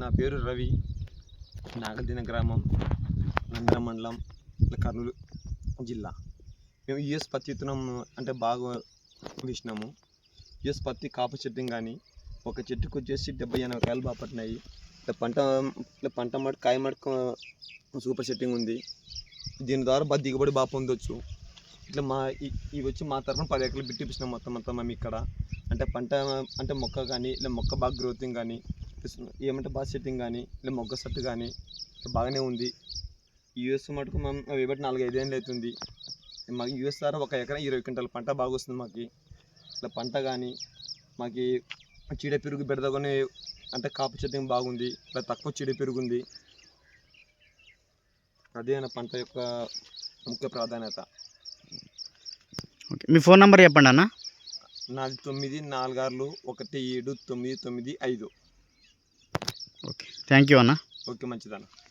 నా పేరు రవి, నాగదిన గ్రామం, నంద్యాల మండలం, కర్నూలు జిల్లా. మేము యూఎస్ పత్తి విత్తనం అంటే బాగా వేసినాము. యూఎస్ పత్తి కాపు చెట్టు కానీ ఒక చెట్టుకు వచ్చేసి 70-80 కాయలు బాగా పట్టినాయి. పంట మటు కాయ మటుకు సూపర్ సెట్టింగ్ ఉంది. దీని ద్వారా బాగా దిగుబడి బాగా పొందొచ్చు. ఇట్లా ఇవి వచ్చి మా తరఫున 10 ఎకరాలు బిట్టిపిస్తున్నాం మొత్తం మేము ఇక్కడ. అంటే పంట అంటే మొక్క కానీ ఇలా మొక్క బాగా గ్రోతింగ్ కానీ ఏమంటే బాగా సెట్టింగ్ కానీ ఇలా మొగ్గ సెట్ కానీ బాగానే ఉంది. యూఎస్ మటుకు మేము వేయబట్టి 4-5 ఏళ్ళు అవుతుంది. మాకు యూఎస్ ద్వారా 1 ఎకరా 20 క్వింటాల పంట బాగా వస్తుంది మాకు. ఇట్లా పంట కానీ మాకు చీడ పెరుగు పెడతాకొని అంటే కాపు సెట్టింగ్ బాగుంది. ఇట్లా తక్కువ చీడ పెరుగు ఉంది. అదే నా పంట యొక్క ముఖ్య ప్రాధాన్యత. ఓకే, మీ ఫోన్ నెంబర్ చెప్పండి అన్న. నాది 946179995. ఓకే, థ్యాంక్ యూ అన్న. ఓకే, మంచిదన్న.